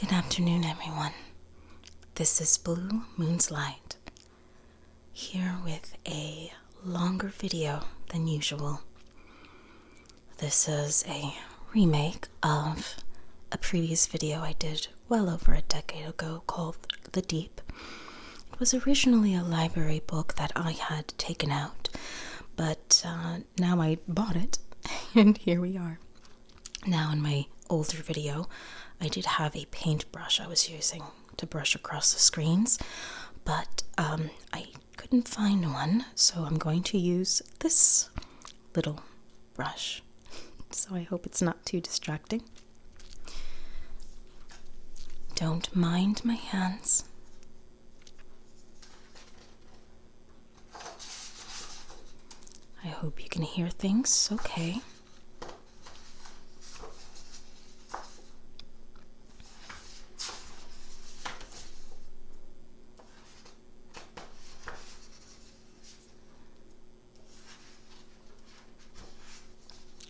Good afternoon, everyone. This is Blue Moon's Light, here with a longer video than usual. This is a remake of a previous video I did well over a decade ago called The Deep. It was originally a library book that I had taken out, but now I bought it, and here we are. Now, in my older video, I did have a paintbrush I was using to brush across the screens, but I couldn't find one, so I'm going to use this little brush. So I hope it's not too distracting. Don't mind my hands. I hope you can hear things okay.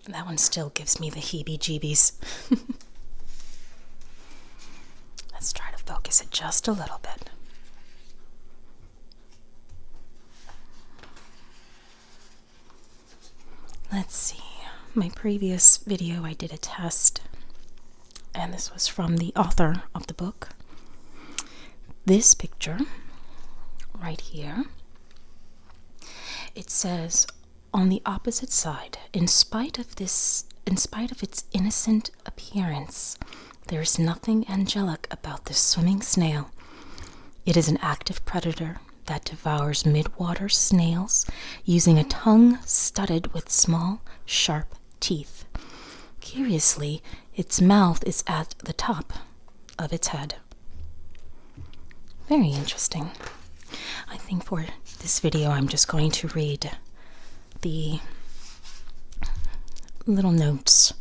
That one still gives me the heebie-jeebies. Let's try to focus it just a little bit. Let's see. My previous video I did a test, and this was from the author of the book. This picture right here, it says, on the opposite side, in spite of its innocent appearance, there is nothing angelic about this swimming snail. It is an active predator that devours mid-water snails using a tongue studded with small, sharp teeth. Curiously, its mouth is at the top of its head. Very interesting. I think for this video I'm just going to read the little notes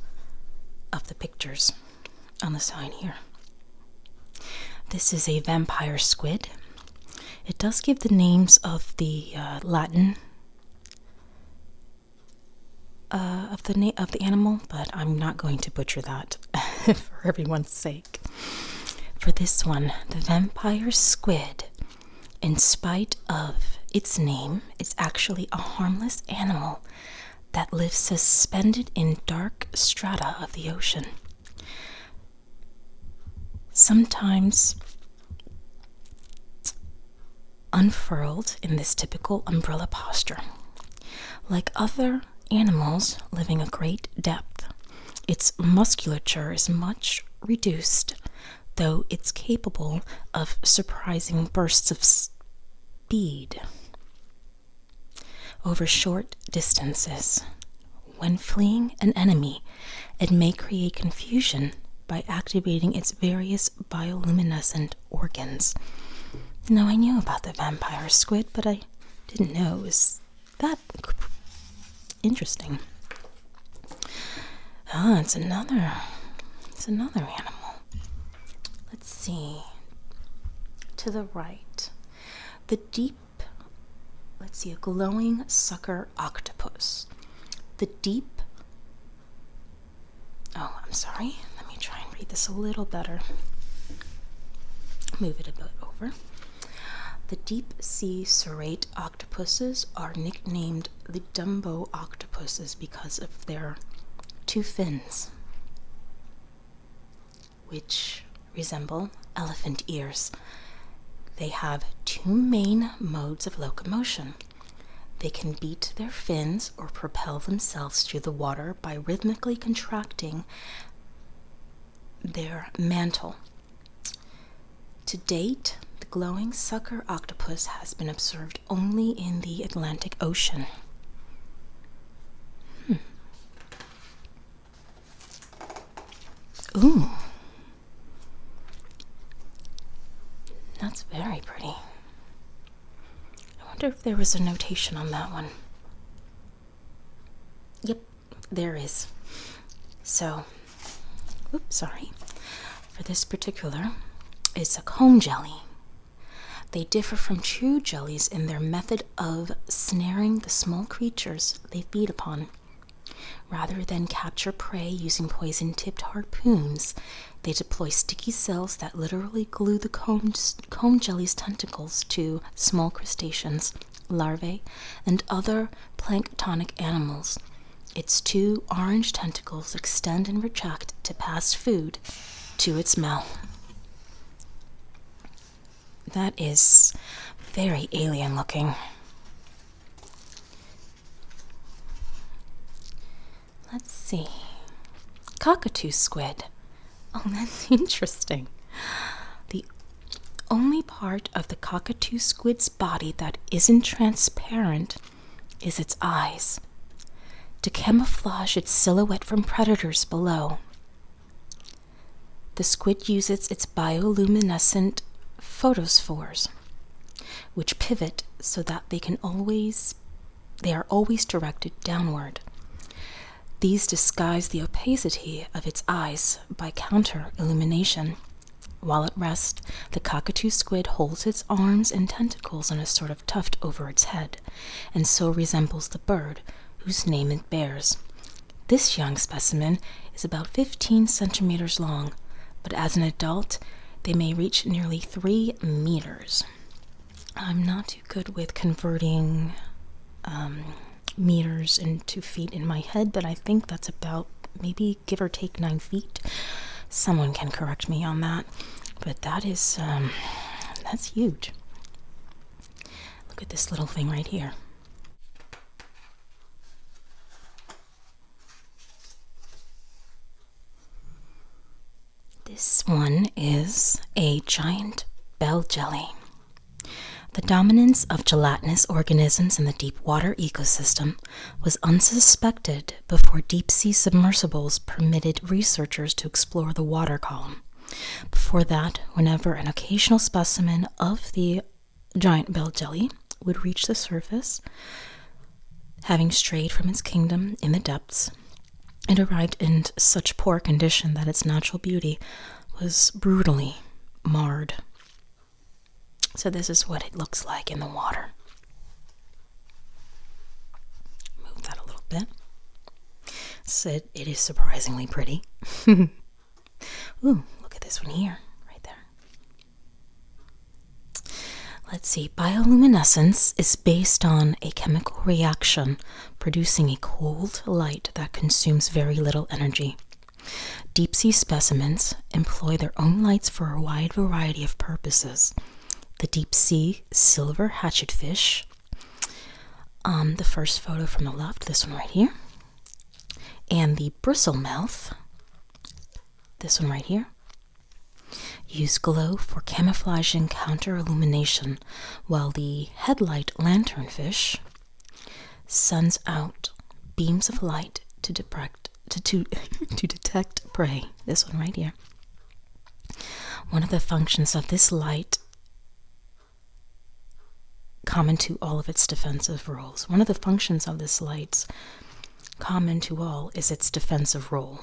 of the pictures on the side here. This is a vampire squid. It does give the names of the Latin of the animal, but I'm not going to butcher that for everyone's sake. For this one, the vampire squid, in spite of its name, is actually a harmless animal that lives suspended in dark strata of the ocean. Sometimes unfurled in this typical umbrella posture. Like other animals living a great depth, its musculature is much reduced, though it's capable of surprising bursts of speed over short distances. When fleeing an enemy, it may create confusion by activating its various bioluminescent organs. Now, I knew about the vampire squid, but I didn't know it was that interesting. It's another animal. Let's see. To the right, the deep, let's see, a glowing sucker octopus. The deep, oh, I'm sorry. Let me try and read this a little better. Move it a bit over. The deep-sea serrate octopuses are nicknamed the Dumbo octopuses because of their two fins, which resemble elephant ears. They have two main modes of locomotion. They can beat their fins or propel themselves through the water by rhythmically contracting their mantle. To date, the glowing sucker octopus has been observed only in the Atlantic Ocean. Ooh. That's very pretty. I wonder if there was a notation on that one. Yep, there is. So, oops, sorry. For this particular, it's a comb jelly. They differ from true jellies in their method of snaring the small creatures they feed upon. Rather than capture prey using poison-tipped harpoons, they deploy sticky cells that literally glue the comb jelly's tentacles to small crustaceans, larvae, and other planktonic animals. Its two orange tentacles extend and retract to pass food to its mouth. That is very alien looking. Let's see. Cockatoo squid. Oh, that's interesting. The only part of the cockatoo squid's body that isn't transparent is its eyes, to camouflage its silhouette from predators below. The squid uses its bioluminescent photospores, which pivot so that they are always directed downward. These disguise the opacity of its eyes by counter-illumination. While at rest, the cockatoo squid holds its arms and tentacles on a sort of tuft over its head, and so resembles the bird whose name it bears. This young specimen is about 15 centimeters long, but as an adult, they may reach nearly 3 meters. I'm not too good with converting meters into feet in my head, but I think that's about maybe give or take 9 feet. Someone can correct me on that, but that's huge. Look at this little thing right here. This one is a giant bell jelly. The dominance of gelatinous organisms in the deep water ecosystem was unsuspected before deep-sea submersibles permitted researchers to explore the water column. Before that, whenever an occasional specimen of the giant bell jelly would reach the surface, having strayed from its kingdom in the depths, it arrived in such poor condition that its natural beauty was brutally marred. So this is what it looks like in the water. Move that a little bit. So it is surprisingly pretty. Ooh, look at this one here, right there. Let's see. Bioluminescence is based on a chemical reaction producing a cold light that consumes very little energy. Deep-sea specimens employ their own lights for a wide variety of purposes. The deep-sea silver hatchetfish, the first photo from the left, this one right here, and the bristlemouth, this one right here, use glow for camouflage and counter-illumination, while the headlight lanternfish sends out beams of light to detect prey. This one right here. One of the functions of this light, common to all of its defensive roles. One of the functions of this light, common to all, is its defensive role.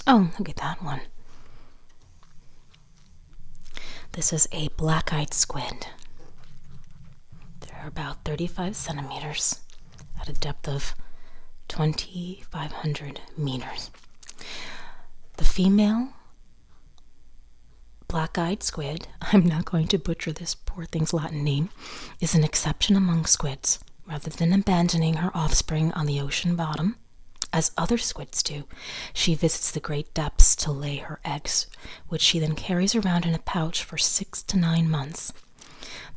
Oh, look at that one. This is a black-eyed squid. They're about 35 centimeters at a depth of 2,500 meters. The female black-eyed squid, I'm not going to butcher this poor thing's Latin name, is an exception among squids. Rather than abandoning her offspring on the ocean bottom, as other squids do, she visits the great depths to lay her eggs, which she then carries around in a pouch for 6 to 9 months.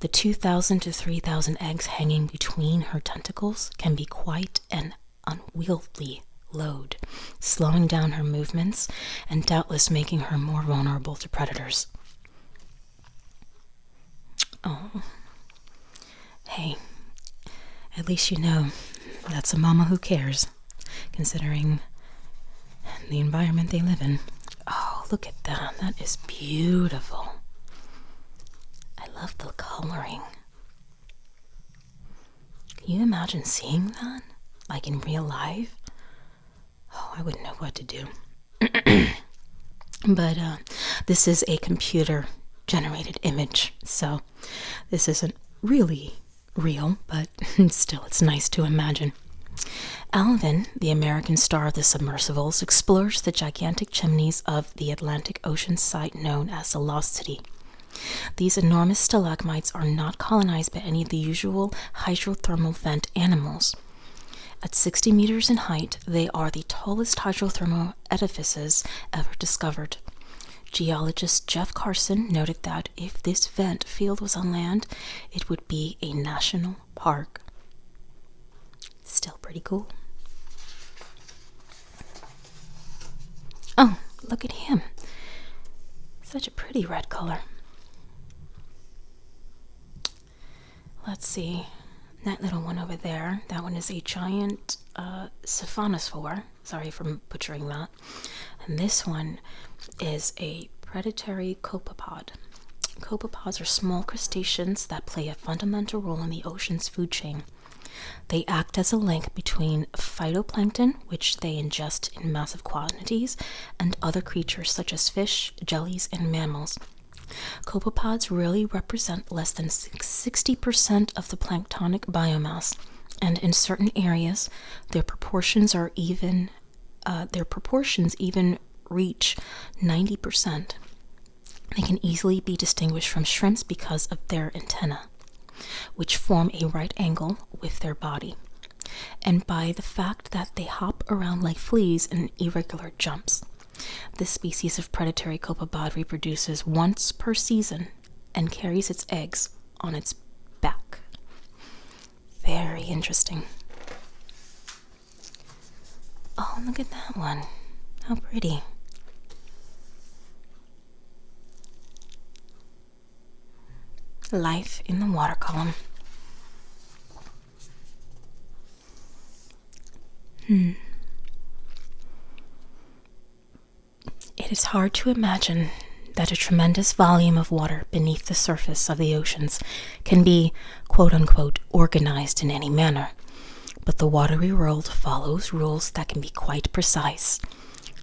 The 2,000 to 3,000 eggs hanging between her tentacles can be quite an unwieldy load, slowing down her movements and doubtless making her more vulnerable to predators. Oh, hey, at least you know that's a mama who cares, considering the environment they live in. Oh, look at that. That is beautiful. I love the coloring. Can you imagine seeing that? Like in real life? Oh, I wouldn't know what to do. But this is a computer generated image. So this isn't really real, but still it's nice to imagine. Alvin, the American star of the submersibles, explores the gigantic chimneys of the Atlantic Ocean site known as the Lost City. These enormous stalagmites are not colonized by any of the usual hydrothermal vent animals. At 60 meters in height, they are the tallest hydrothermal edifices ever discovered. Geologist Jeff Carson noted that if this vent field was on land, it would be a national park. Still pretty cool. Oh, look at him. Such a pretty red color. Let's see. That little one over there, that one is a giant siphonophore. Sorry for butchering that. And this one is a predatory copepod. Copepods are small crustaceans that play a fundamental role in the ocean's food chain. They act as a link between phytoplankton, which they ingest in massive quantities, and other creatures such as fish, jellies, and mammals. Copepods really represent less than 60% of the planktonic biomass, and in certain areas, their proportions even reach 90%. They can easily be distinguished from shrimps because of their antennae, which form a right angle with their body, and by the fact that they hop around like fleas in irregular jumps. This species of predatory copepod reproduces once per season and carries its eggs on its back. Very interesting. Oh, look at that one. How pretty. Life in the water column. It is hard to imagine that a tremendous volume of water beneath the surface of the oceans can be, quote-unquote, organized in any manner. But the watery world follows rules that can be quite precise.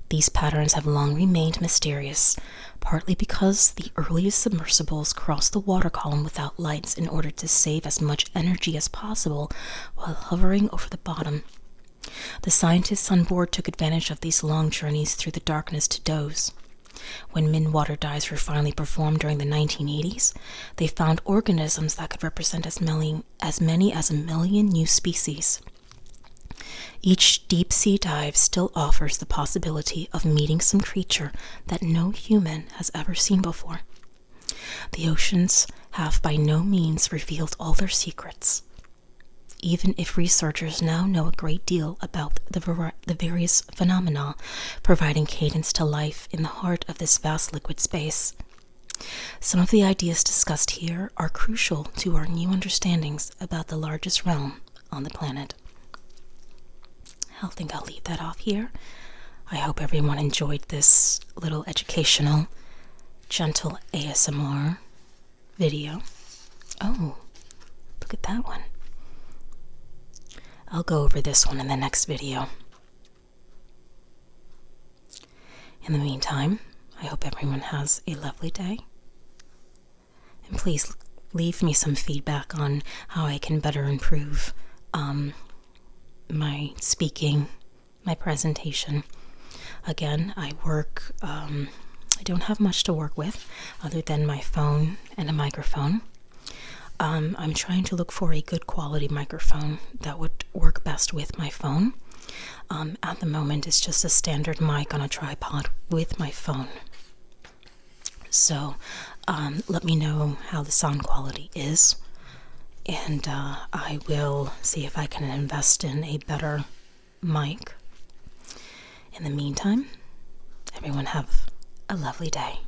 These patterns have long remained mysterious, partly because the earliest submersibles crossed the water column without lights in order to save as much energy as possible while hovering over the bottom. The scientists on board took advantage of these long journeys through the darkness to doze. When min-water dives were finally performed during the 1980s, they found organisms that could represent as many as 1 million new species. Each deep-sea dive still offers the possibility of meeting some creature that no human has ever seen before. The oceans have by no means revealed all their secrets. Even if researchers now know a great deal about the various phenomena providing cadence to life in the heart of this vast liquid space. Some of the ideas discussed here are crucial to our new understandings about the largest realm on the planet. I think I'll leave that off here. I hope everyone enjoyed this little educational, gentle ASMR video. Oh, look at that one. I'll go over this one in the next video. In the meantime, I hope everyone has a lovely day. And please leave me some feedback on how I can better improve my speaking, my presentation. Again, I don't have much to work with other than my phone and a microphone. I'm trying to look for a good quality microphone that would work best with my phone. At the moment, it's just a standard mic on a tripod with my phone. So, let me know how the sound quality is, and I will see if I can invest in a better mic. In the meantime, everyone have a lovely day.